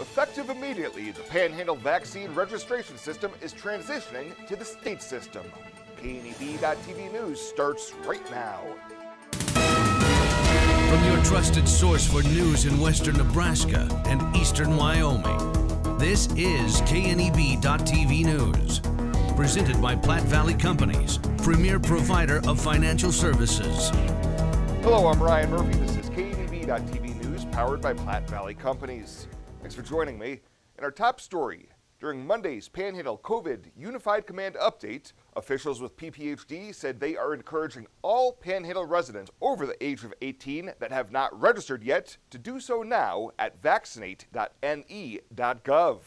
Effective immediately, the Panhandle vaccine registration system is transitioning to the state system. KNEB.TV News starts right now. From your trusted source for news in western Nebraska and eastern Wyoming, this is KNEB.TV News. Presented by Platte Valley Companies, premier provider of financial services. Hello, I'm Ryan Murphy. This is KNEB.TV News, powered by Platte Valley Companies. Thanks for joining me. In our top story, during Monday's Panhandle COVID Unified Command update, officials with PPHD said they are encouraging all Panhandle residents over the age of 18 that have not registered yet to do so now at vaccinate.ne.gov.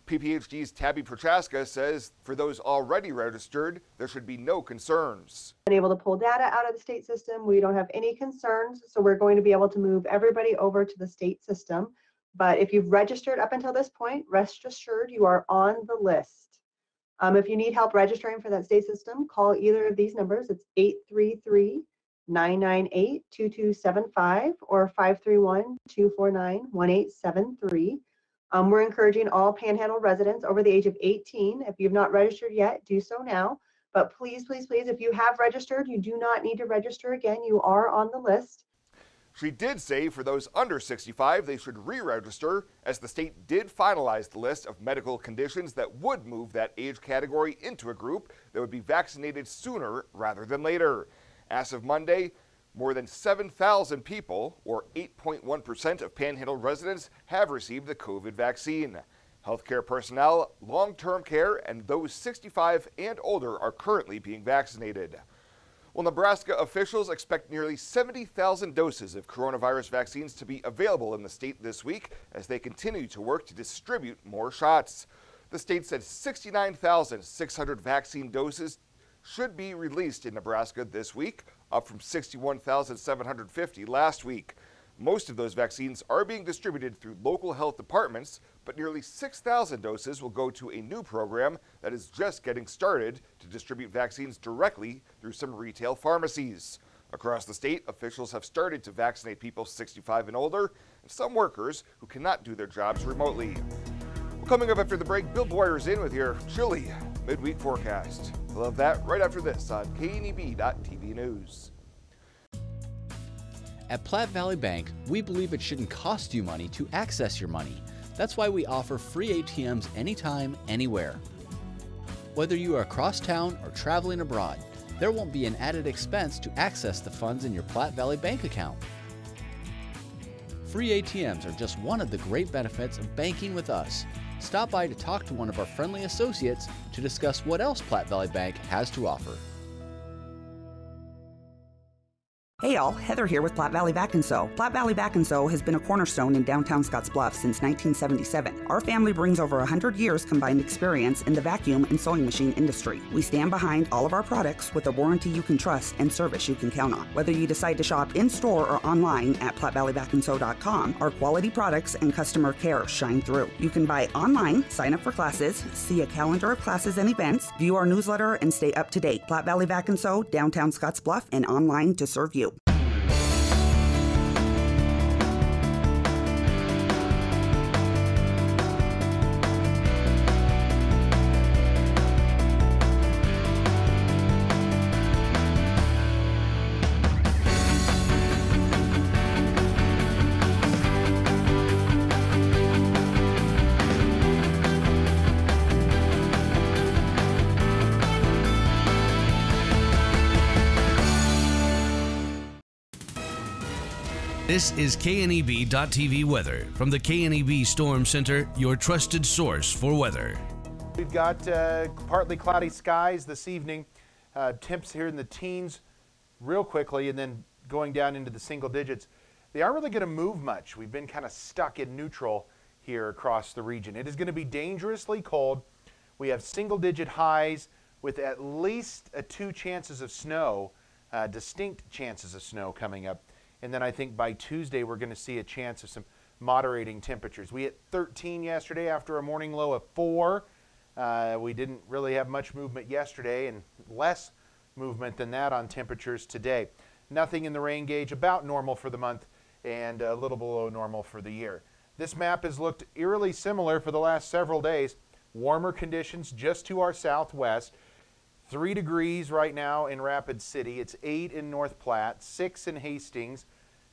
PPHD's Tabby Prochaska says for those already registered, there should be no concerns. Been able to pull data out of the state system. We don't have any concerns, so we're going to be able to move everybody over to the state system. But if you've registered up until this point, rest assured you are on the list. If you need help registering for that state system, call either of these numbers. It's 833-998-2275 or 531-249-1873. We're encouraging all Panhandle residents over the age of 18. If you've not registered yet, do so now. But please, please, please, if you have registered, you do not need to register again. You are on the list. She did say for those under 65, they should re-register, as the state did finalize the list of medical conditions that would move that age category into a group that would be vaccinated sooner rather than later. As of Monday, more than 7,000 people, or 8.1% of Panhandle residents, have received the COVID vaccine. Healthcare personnel, long-term care, and those 65 and older are currently being vaccinated. Well, Nebraska officials expect nearly 70,000 doses of coronavirus vaccines to be available in the state this week as they continue to work to distribute more shots. The state said 69,600 vaccine doses should be released in Nebraska this week, up from 61,750 last week. Most of those vaccines are being distributed through local health departments, but nearly 6,000 doses will go to a new program that is just getting started to distribute vaccines directly through some retail pharmacies. Across the state, officials have started to vaccinate people 65 and older, and some workers who cannot do their jobs remotely. Well, coming up after the break, Bill Boyer's in with your chilly midweek forecast. We'll have that right after this on KNEB.TV News. At Platte Valley Bank, we believe it shouldn't cost you money to access your money. That's why we offer free ATMs anytime, anywhere. Whether you are across town or traveling abroad, there won't be an added expense to access the funds in your Platte Valley Bank account. Free ATMs are just one of the great benefits of banking with us. Stop by to talk to one of our friendly associates to discuss what else Platte Valley Bank has to offer. Hey y'all, Heather here with Platte Valley Vac & Sew. Platte Valley Vac & Sew has been a cornerstone in downtown Scottsbluff since 1977. Our family brings over 100 years combined experience in the vacuum and sewing machine industry. We stand behind all of our products with a warranty you can trust and service you can count on. Whether you decide to shop in-store or online at PlatteValleyVacandSew.com, our quality products and customer care shine through. You can buy online, sign up for classes, see a calendar of classes and events, view our newsletter, and stay up to date. Platte Valley Vac & Sew, downtown Scottsbluff, and online to serve you. This is KNEB.TV weather from the KNEB Storm Center, your trusted source for weather. We've got partly cloudy skies this evening. Temps here in the teens real quickly and then going down into the single digits. They aren't really going to move much. We've been kind of stuck in neutral here across the region. It is going to be dangerously cold. We have single digit highs with at least 2 chances of snow, distinct chances of snow coming up. And then I think by Tuesday, we're going to see a chance of some moderating temperatures. We hit 13 yesterday after a morning low of 4. We didn't really have much movement yesterday and less movement than that on temperatures today. Nothing in the rain gauge, about normal for the month and a little below normal for the year. This map has looked eerily similar for the last several days. Warmer conditions just to our southwest. 3 degrees right now in Rapid City. It's 8 in North Platte, 6 in Hastings.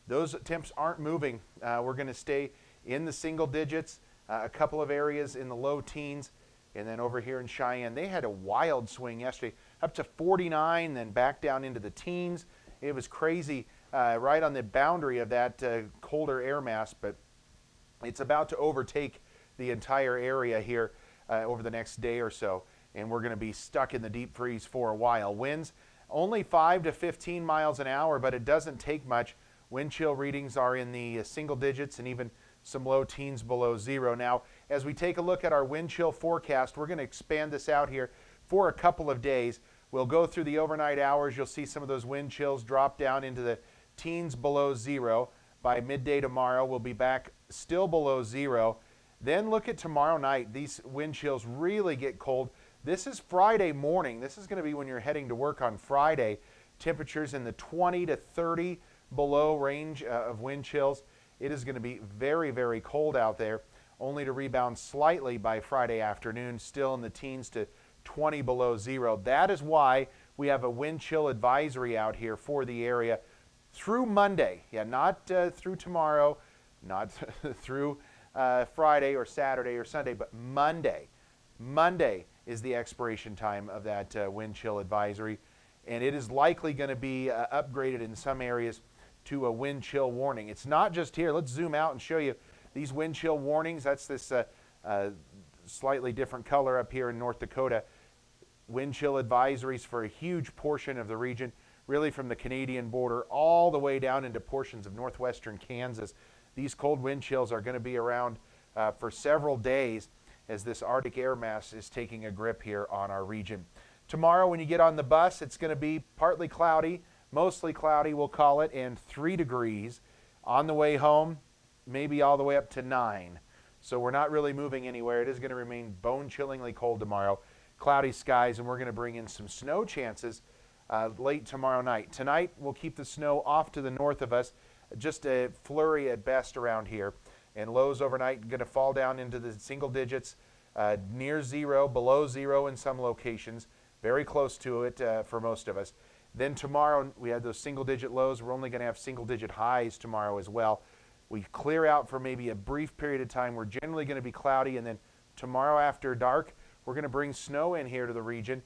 Those temps aren't moving. We're going to stay in the single digits, a couple of areas in the low teens, and then over here in Cheyenne, they had a wild swing yesterday, up to 49, then back down into the teens. It was crazy, right on the boundary of that colder air mass, but it's about to overtake the entire area here over the next day or so, and we're going to be stuck in the deep freeze for a while. Winds only 5 to 15 miles an hour, but it doesn't take much. Wind chill readings are in the single digits and even some low teens below zero. Now, as we take a look at our wind chill forecast, we're going to expand this out here for a couple of days. We'll go through the overnight hours. You'll see some of those wind chills drop down into the teens below zero. By midday tomorrow, we'll be back still below zero. Then look at tomorrow night. These wind chills really get cold. This is Friday morning. This is going to be when you're heading to work on Friday. Temperatures in the 20 to 30 below range of wind chills. It is going to be very, very cold out there, only to rebound slightly by Friday afternoon, still in the teens to 20 below zero. That is why we have a wind chill advisory out here for the area through Monday. Yeah, not through tomorrow, not through Friday or Saturday or Sunday, but Monday. Monday is the expiration time of that wind chill advisory, and it is likely going to be upgraded in some areas to a wind chill warning. It's not just here. Let's zoom out and show you these wind chill warnings. That's this slightly different color up here in North Dakota. Wind chill advisories for a huge portion of the region, really from the Canadian border all the way down into portions of northwestern Kansas. These cold wind chills are going to be around for several days as this Arctic air mass is taking a grip here on our region. Tomorrow when you get on the bus, it's going to be partly cloudy, mostly cloudy we'll call it, and 3 degrees. On the way home, maybe all the way up to 9. So we're not really moving anywhere. It is going to remain bone-chillingly cold tomorrow. Cloudy skies, and we're going to bring in some snow chances late tomorrow night. Tonight, we'll keep the snow off to the north of us, just a flurry at best around here. And lows overnight going to fall down into the single digits, near zero, below zero in some locations, very close to it for most of us. Then tomorrow, we had those single-digit lows. We're only going to have single-digit highs tomorrow as well. We clear out for maybe a brief period of time. We're generally going to be cloudy, and then tomorrow after dark, we're going to bring snow in here to the region.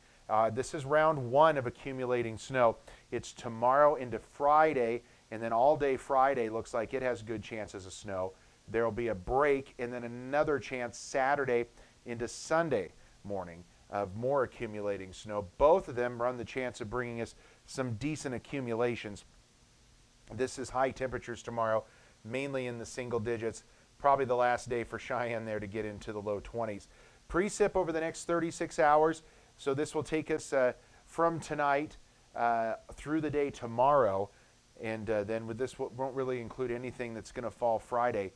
This is round 1 of accumulating snow. It's tomorrow into Friday, and then all day Friday looks like it has good chances of snow. There will be a break, and then another chance Saturday into Sunday morning of more accumulating snow. Both of them run the chance of bringing us some decent accumulations. This is high temperatures tomorrow, mainly in the single digits. Probably the last day for Cheyenne there to get into the low 20s. Precip over the next 36 hours. So this will take us from tonight through the day tomorrow. And then with this, won't really include anything that's going to fall Friday.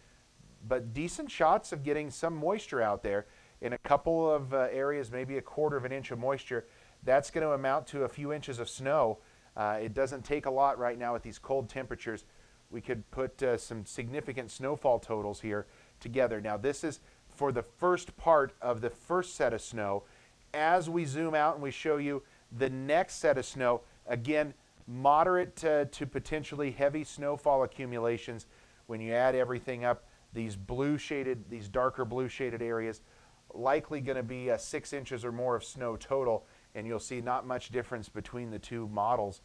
But decent shots of getting some moisture out there. In a couple of areas, maybe a quarter of an inch of moisture. That's going to amount to a few inches of snow. It doesn't take a lot right now at these cold temperatures. We could put some significant snowfall totals here together. Now this is for the first part of the first set of snow. As we zoom out and we show you the next set of snow, again, moderate to potentially heavy snowfall accumulations. When you add everything up, these darker blue shaded areas, likely going to be 6 inches or more of snow total, and you'll see not much difference between the two models,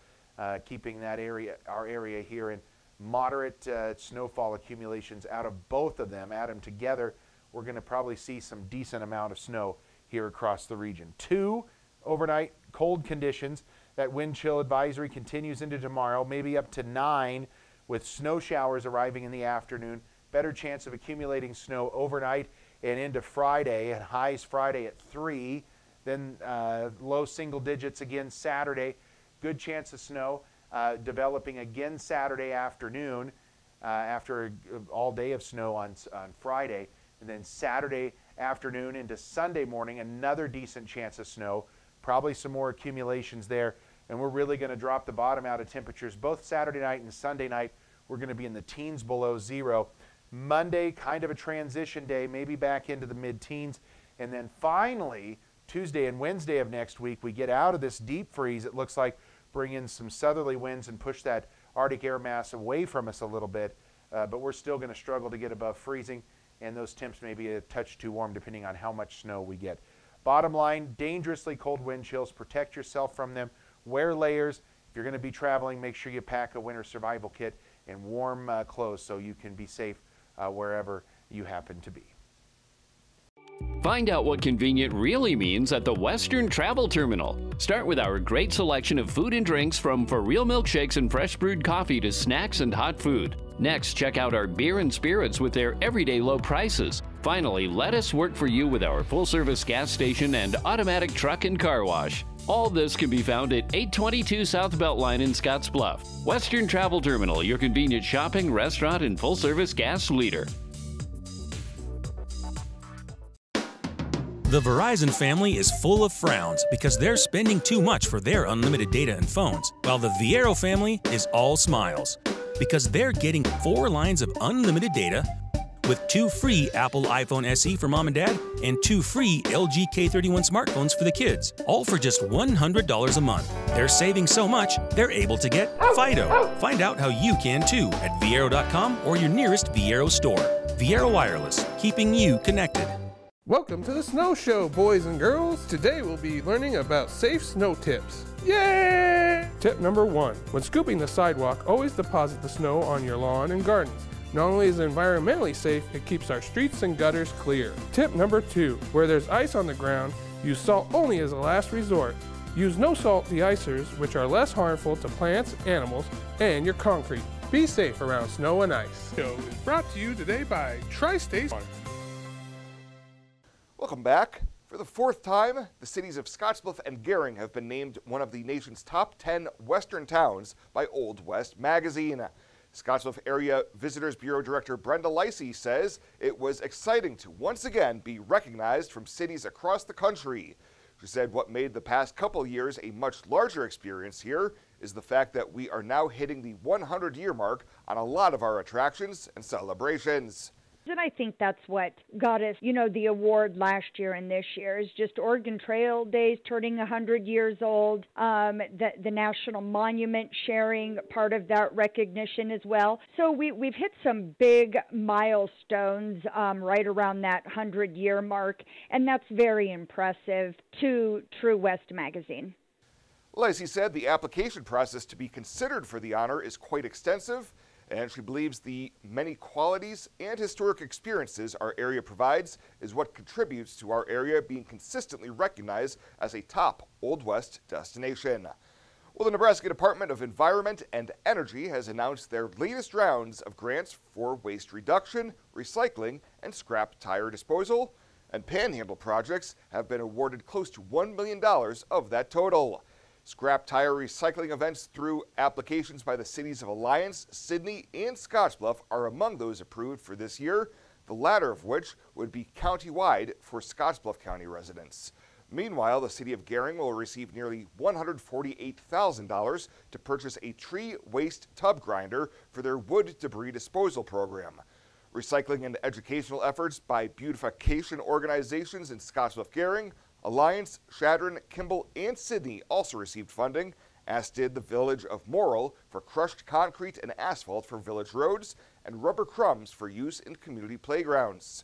keeping that area, our area here, in moderate snowfall accumulations out of both of them. Add them together, we're going to probably see some decent amount of snow here across the region. 2 overnight cold conditions. That wind chill advisory continues into tomorrow, maybe up to 9, with snow showers arriving in the afternoon. Better chance of accumulating snow overnight and into Friday, and highs Friday at 3. Then low single digits again Saturday. Good chance of snow developing again Saturday afternoon after all day of snow on Friday. And then Saturday afternoon into Sunday morning, another decent chance of snow. Probably some more accumulations there. And we're really going to drop the bottom out of temperatures both Saturday night and Sunday night. We're going to be in the teens below zero. Monday, kind of a transition day, maybe back into the mid-teens. And then finally, Tuesday and Wednesday of next week, we get out of this deep freeze. It looks like bring in some southerly winds and push that Arctic air mass away from us a little bit. But we're still going to struggle to get above freezing, and those temps may be a touch too warm depending on how much snow we get. Bottom line, dangerously cold wind chills. Protect yourself from them. Wear layers. If you're going to be traveling, make sure you pack a winter survival kit and warm clothes so you can be safe wherever you happen to be. Find out what convenient really means at the Western Travel Terminal. Start with our great selection of food and drinks, from for real milkshakes and fresh brewed coffee to snacks and hot food. Next, check out our beer and spirits with their everyday low prices. Finally, let us work for you with our full-service gas station and automatic truck and car wash. All this can be found at 822 South Beltline in Scottsbluff. Western Travel Terminal, your convenient shopping, restaurant, and full-service gas leader. The Verizon family is full of frowns because they're spending too much for their unlimited data and phones, while the VIAERO family is all smiles because they're getting 4 lines of unlimited data with 2 free Apple iPhone SE for mom and dad and 2 free LG K31 smartphones for the kids, all for just $100 a month. They're saving so much, they're able to get Fido. Find out how you can too at VIAERO.com or your nearest VIAERO store. VIAERO Wireless, keeping you connected. Welcome to the Snow Show, boys and girls. Today we'll be learning about safe snow tips. Yay! Tip number 1. When scooping the sidewalk, always deposit the snow on your lawn and gardens. Not only is it environmentally safe, it keeps our streets and gutters clear. Tip number 2. Where there's ice on the ground, use salt only as a last resort. Use no-salt de-icers, which are less harmful to plants, animals, and your concrete. Be safe around snow and ice. Show is brought to you today by Tri-State. Welcome back. For the 4th time, the cities of Scottsbluff and Gering have been named one of the nation's top 10 Western towns by Old West magazine. Scottsbluff Area Visitors Bureau Director Brenda Lacey says it was exciting to once again be recognized from cities across the country. She said what made the past couple years a much larger experience here is the fact that we are now hitting the 100-year mark on a lot of our attractions and celebrations. And I think that's what got us, the award last year and this year is just Oregon Trail Days turning 100 years old, the National Monument sharing part of that recognition as well. So we've hit some big milestones right around that 100-year mark, and that's very impressive to True West magazine. Lacey said the application process to be considered for the honor is quite extensive, and she believes the many qualities and historic experiences our area provides is what contributes to our area being consistently recognized as a top Old West destination. Well, the Nebraska Department of Environment and Energy has announced their latest rounds of grants for waste reduction, recycling, and scrap tire disposal, and Panhandle projects have been awarded close to $1 million of that total. Scrap tire recycling events through applications by the cities of Alliance, Sidney, and Scottsbluff are among those approved for this year, the latter of which would be countywide for Scottsbluff County residents. Meanwhile, the city of Gering will receive nearly $148,000 to purchase a tree waste tub grinder for their wood debris disposal program. Recycling and educational efforts by beautification organizations in Scottsbluff Gering, Alliance, Chadron, Kimball, and Sidney also received funding, as did the village of Morrill for crushed concrete and asphalt for village roads and rubber crumbs for use in community playgrounds.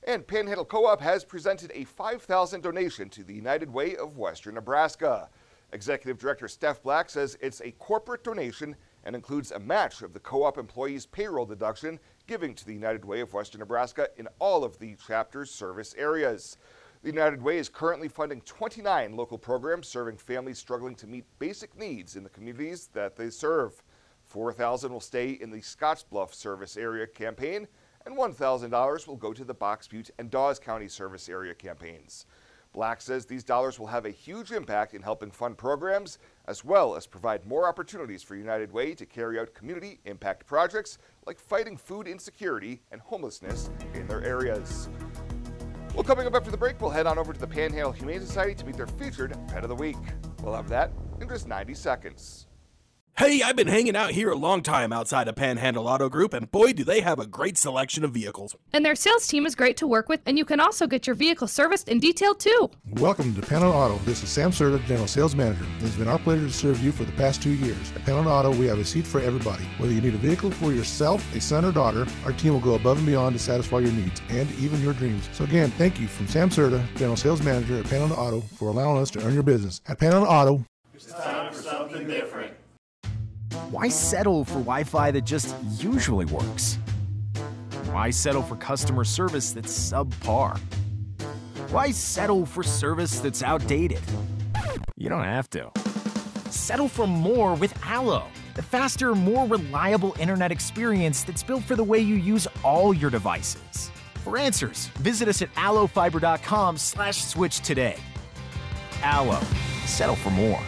And Panhandle Co-op has presented a $5,000 donation to the United Way of Western Nebraska. Executive Director Steph Black says it's a corporate donation and includes a match of the co-op employees' payroll deduction giving to the United Way of Western Nebraska in all of the chapter's service areas. The United Way is currently funding 29 local programs serving families struggling to meet basic needs in the communities that they serve. $4,000 will stay in the Scottsbluff service area campaign, and $1,000 will go to the Box Butte and Dawes County service area campaigns. Black says these dollars will have a huge impact in helping fund programs, as well as provide more opportunities for United Way to carry out community impact projects like fighting food insecurity and homelessness in their areas. Well, coming up after the break, we'll head on over to the Panhandle Humane Society to meet their featured Pet of the Week. We'll have that in just 90 seconds. Hey, I've been hanging out here a long time outside of Panhandle Auto Group, and boy, do they have a great selection of vehicles. And their sales team is great to work with, and you can also get your vehicle serviced and detailed too. Welcome to Panhandle Auto. This is Sam Serta, General Sales Manager. It has been our pleasure to serve you for the past 2 years. At Panhandle Auto, we have a seat for everybody. Whether you need a vehicle for yourself, a son, or daughter, our team will go above and beyond to satisfy your needs and even your dreams. So again, thank you from Sam Serta, General Sales Manager at Panhandle Auto, for allowing us to earn your business. At Panhandle Auto, it's time for something different. Why settle for Wi-Fi that just usually works? Why settle for customer service that's subpar? Why settle for service that's outdated? You don't have to. Settle for more with Allo, the faster, more reliable internet experience that's built for the way you use all your devices. For answers, visit us at allofiber.com/switch today. Allo, settle for more.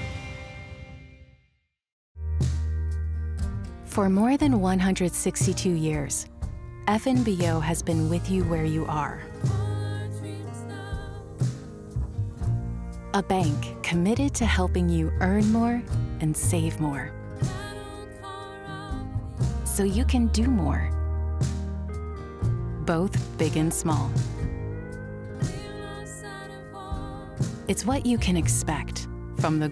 For more than 162 years, FNBO has been with you where you are. A bank committed to helping you earn more and save more, so you can do more, both big and small. It's what you can expect from the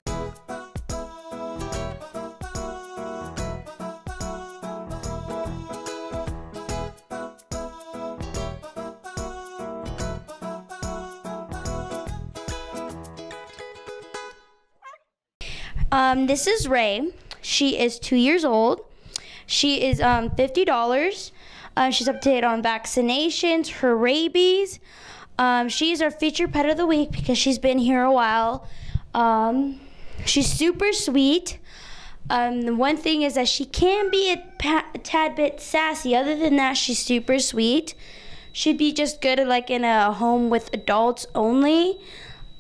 This is Ray. She is 2 years old. She is $50. She's up to date on vaccinations, her rabies. She is our featured pet of the week because she's been here a while. She's super sweet. The one thing is that she can be a tad bit sassy. Other than that, she's super sweet. She'd be just good like in a home with adults only.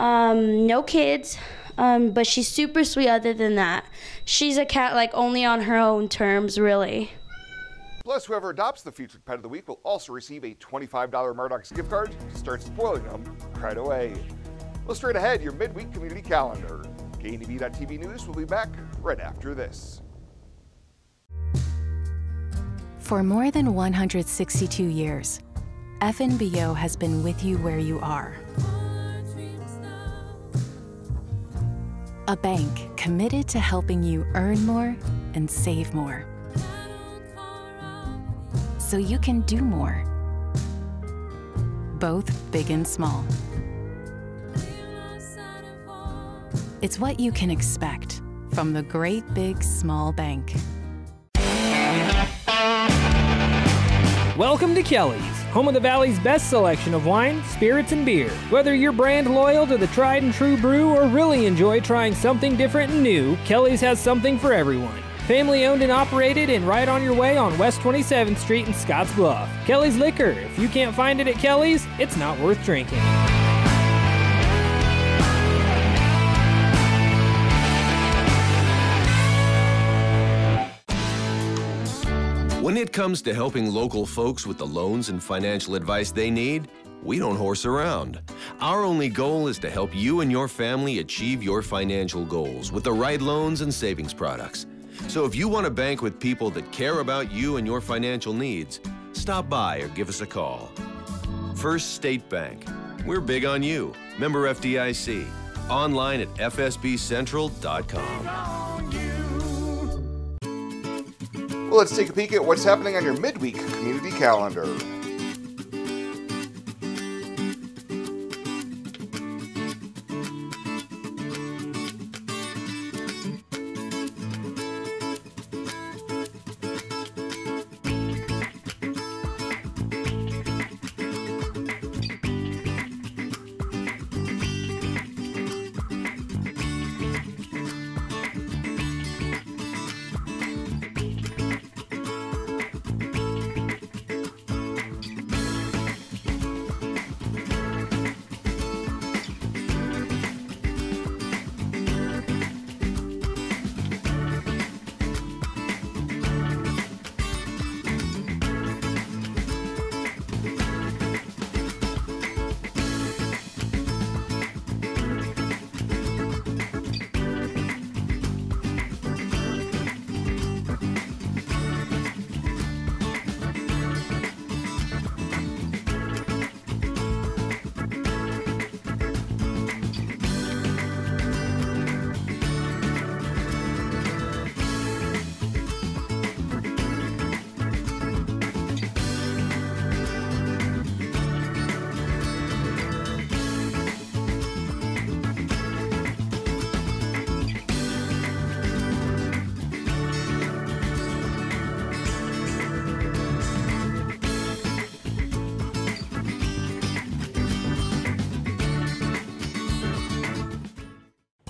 No kids. But she's super sweet other than that. She's a cat like only on her own terms, really. Plus, whoever adopts the featured pet of the week will also receive a $25 Murdoch's gift card to start spoiling them right away. Well, straight ahead, your midweek community calendar. KNEB.TV News will be back right after this. For more than 162 years, FNBO has been with you where you are. A bank committed to helping you earn more and save more, so you can do more, both big and small. It's what you can expect from the great big small bank. Welcome to Kelly's, home of the Valley's best selection of wine, spirits, and beer. Whether you're brand loyal to the tried and true brew or really enjoy trying something different and new, Kelly's has something for everyone. Family owned and operated and right on your way on West 27th Street in Scottsbluff. Kelly's Liquor. If you can't find it at Kelly's, it's not worth drinking. When it comes to helping local folks with the loans and financial advice they need, we don't horse around. Our only goal is to help you and your family achieve your financial goals with the right loans and savings products. So if you want to bank with people that care about you and your financial needs, stop by or give us a call. First State Bank. We're big on you. Member FDIC. Online at fsbcentral.com. Well, let's take a peek at what's happening on your midweek community calendar.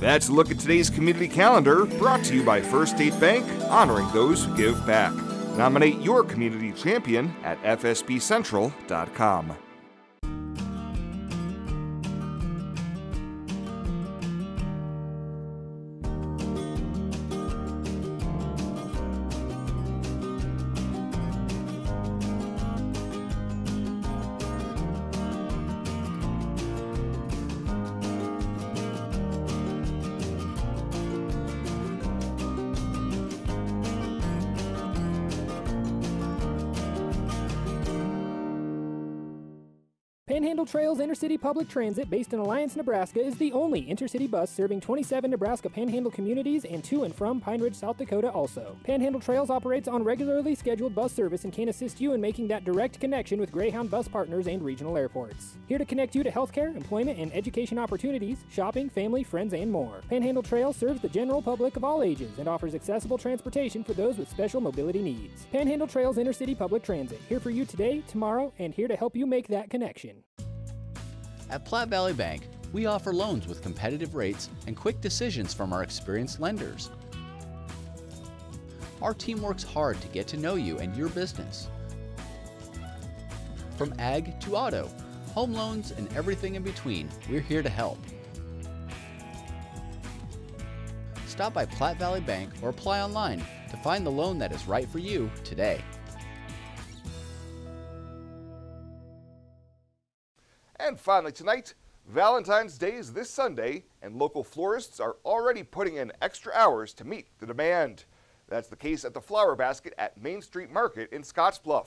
That's a look at today's community calendar, brought to you by First State Bank, honoring those who give back. Nominate your community champion at fsbcentral.com. Panhandle Trails Intercity Public Transit, based in Alliance, Nebraska, is the only intercity bus serving 27 Nebraska Panhandle communities and to and from Pine Ridge, South Dakota also. Panhandle Trails operates on regularly scheduled bus service and can assist you in making that direct connection with Greyhound bus partners and regional airports. Here to connect you to healthcare, employment, and education opportunities, shopping, family, friends, and more. Panhandle Trails serves the general public of all ages and offers accessible transportation for those with special mobility needs. Panhandle Trails Intercity Public Transit, here for you today, tomorrow, and here to help you make that connection. At Platte Valley Bank, we offer loans with competitive rates and quick decisions from our experienced lenders. Our team works hard to get to know you and your business. From ag to auto, home loans, and everything in between, we're here to help. Stop by Platte Valley Bank or apply online to find the loan that is right for you today. And finally tonight, Valentine's Day is this Sunday, and local florists are already putting in extra hours to meet the demand. That's the case at the Flower Basket at Main Street Market in Scottsbluff.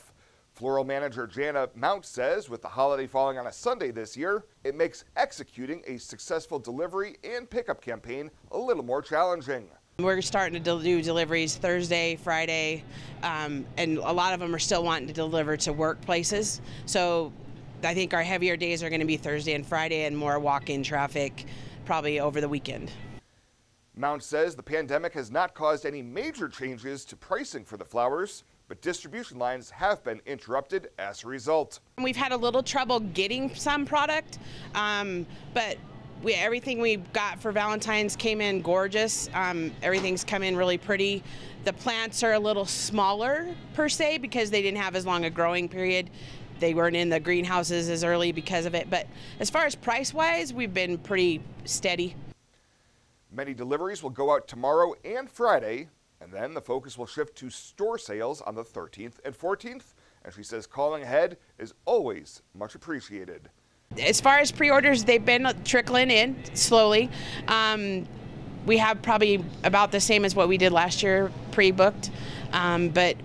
Floral manager Jana Mount says with the holiday falling on a Sunday this year, it makes executing a successful delivery and pickup campaign a little more challenging. We're starting to do deliveries Thursday, Friday, and a lot of them are still wanting to deliver to workplaces. So I think our heavier days are going to be Thursday and Friday and more walk-in traffic probably over the weekend. Mount says the pandemic has not caused any major changes to pricing for the flowers, but distribution lines have been interrupted as a result. We've had a little trouble getting some product, but everything we got for Valentine's came in gorgeous. Everything's come in really pretty. The plants are a little smaller per se because they didn't have as long a growing period. They weren't in the greenhouses as early because of it, but as far as price-wise, we've been pretty steady. Many deliveries will go out tomorrow and Friday, and then the focus will shift to store sales on the 13th and 14th, and she says calling ahead is always much appreciated. As far as pre-orders, they've been trickling in slowly. We have probably about the same as what we did last year pre-booked, but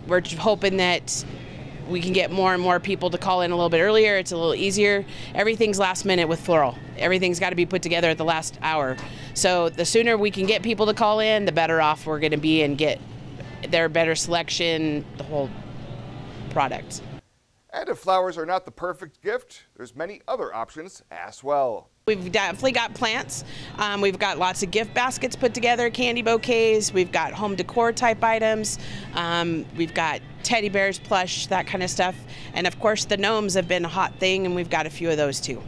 we're hoping that we can get more and more people to call in a little bit earlier. It's a little easier. Everything's last minute with floral. Everything's got to be put together at the last hour. So the sooner we can get people to call in, the better off we're going to be and get their better selection, the whole product. And if flowers are not the perfect gift, there's many other options as well. We've definitely got plants. We've got lots of gift baskets put together, candy bouquets. We've got home decor type items. We've got teddy bears, plush, that kind of stuff. And of course the gnomes have been a hot thing, and we've got a few of those too.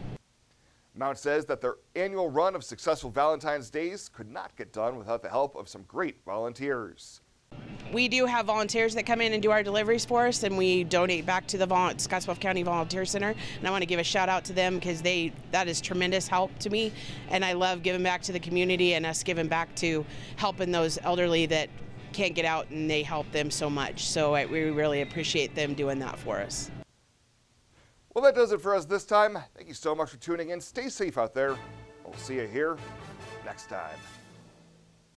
Mount says that their annual run of successful Valentine's Days could not get done without the help of some great volunteers. We do have volunteers that come in and do our deliveries for us, and we donate back to the Scottsbluff County Volunteer Center. And I want to give a shout out to them because that is tremendous help to me, and I love giving back to the community and us giving back to helping those elderly that can't get out, and they help them so much. So we really appreciate them doing that for us. Well, that does it for us this time. Thank you so much for tuning in. Stay safe out there. We'll see you here next time.